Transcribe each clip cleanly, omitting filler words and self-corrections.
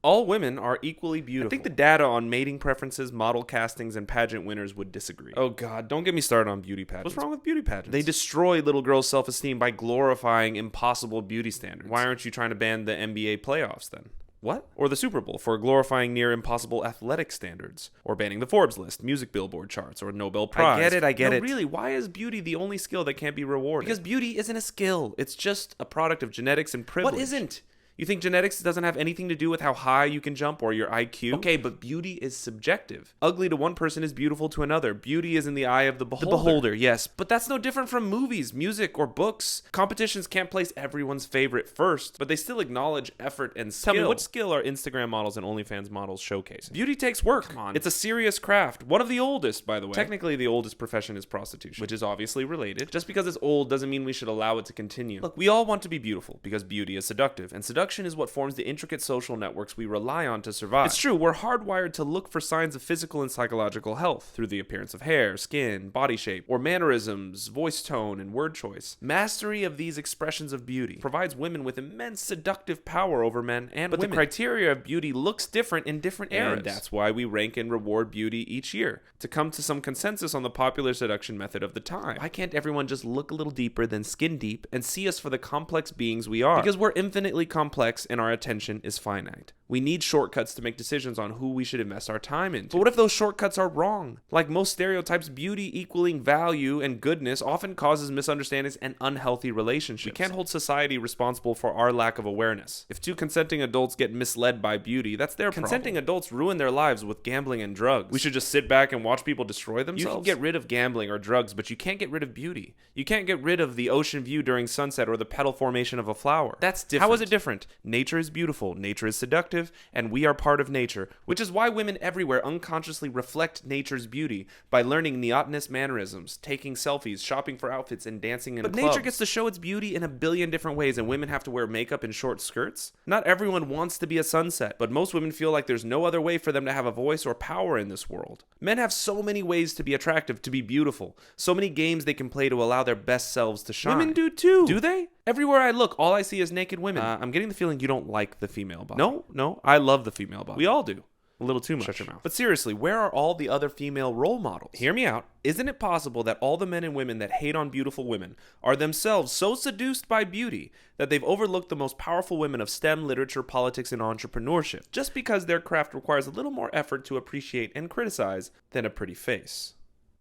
All women are equally beautiful. I think the data on mating preferences, model castings, and pageant winners would disagree. Oh God, don't get me started on beauty pageants. What's wrong with beauty pageants? They destroy little girls' self-esteem by glorifying impossible beauty standards. Why aren't you trying to ban the NBA playoffs then? What? Or the Super Bowl for glorifying near impossible athletic standards. Or banning the Forbes list, music Billboard charts, or Nobel Prize. I get it. Really, why is beauty the only skill that can't be rewarded? Because beauty isn't a skill. It's just a product of genetics and privilege. What isn't? You think genetics doesn't have anything to do with how high you can jump or your IQ? Okay, but beauty is subjective. Ugly to one person is beautiful to another. Beauty is in the eye of the beholder. The beholder, yes. But that's no different from movies, music, or books. Competitions can't place everyone's favorite first, but they still acknowledge effort and skill. Tell me, what skill are Instagram models and OnlyFans models showcasing? Beauty takes work. Come on. It's a serious craft. One of the oldest, by the way. Technically, the oldest profession is prostitution, which is obviously related. Just because it's old doesn't mean we should allow it to continue. Look, we all want to be beautiful because beauty is seductive, and seduction is what forms the intricate social networks we rely on to survive. It's true, we're hardwired to look for signs of physical and psychological health through the appearance of hair, skin, body shape, or mannerisms, voice tone, and word choice. Mastery of these expressions of beauty provides women with immense seductive power over men and women. But the criteria of beauty looks different in different eras. And that's why we rank and reward beauty each year, to come to some consensus on the popular seduction method of the time. Why can't everyone just look a little deeper than skin deep and see us for the complex beings we are? Because we're infinitely complex and our attention is finite. We need shortcuts to make decisions on who we should invest our time into. But what if those shortcuts are wrong? Like most stereotypes, beauty equaling value and goodness often causes misunderstandings and unhealthy relationships. We can't hold society responsible for our lack of awareness. If two consenting adults get misled by beauty, that's their problem. Consenting adults ruin their lives with gambling and drugs. We should just sit back and watch people destroy themselves? You can get rid of gambling or drugs, but you can't get rid of beauty. You can't get rid of the ocean view during sunset or the petal formation of a flower. That's different. How is it different? Nature is beautiful, nature is seductive, and we are part of nature, which is why women everywhere unconsciously reflect nature's beauty by learning neotenous mannerisms, taking selfies, shopping for outfits, and dancing in clubs. But nature gets to show its beauty in a billion different ways, and women have to wear makeup and short skirts? Not everyone wants to be a sunset, but most women feel like there's no other way for them to have a voice or power in this world. Men have so many ways to be attractive, to be beautiful, so many games they can play to allow their best selves to shine. Women do too. Do they? Everywhere I look, all I see is naked women. I'm getting the feeling you don't like the female body. No, I love the female body. We all do. A little too much. Shut your mouth. But seriously, where are all the other female role models? Hear me out. Isn't it possible that all the men and women that hate on beautiful women are themselves so seduced by beauty that they've overlooked the most powerful women of STEM, literature, politics, and entrepreneurship, just because their craft requires a little more effort to appreciate and criticize than a pretty face?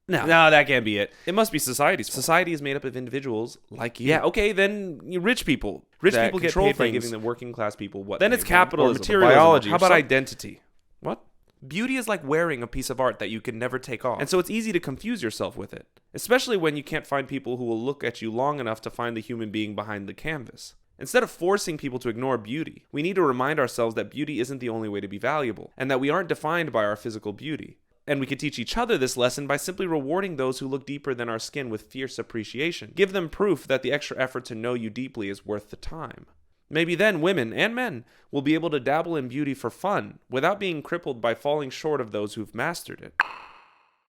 No, that can't be it. It must be society's fault. Society is made up of individuals like you. Yeah, okay, then rich people. Rich people get paid by giving the working class people what then it's capitalism, materialism, biology. How about identity? What? Beauty is like wearing a piece of art that you can never take off. And so it's easy to confuse yourself with it, especially when you can't find people who will look at you long enough to find the human being behind the canvas. Instead of forcing people to ignore beauty, we need to remind ourselves that beauty isn't the only way to be valuable, and that we aren't defined by our physical beauty. And we can teach each other this lesson by simply rewarding those who look deeper than our skin with fierce appreciation. Give them proof that the extra effort to know you deeply is worth the time. Maybe then women and men will be able to dabble in beauty for fun without being crippled by falling short of those who've mastered it.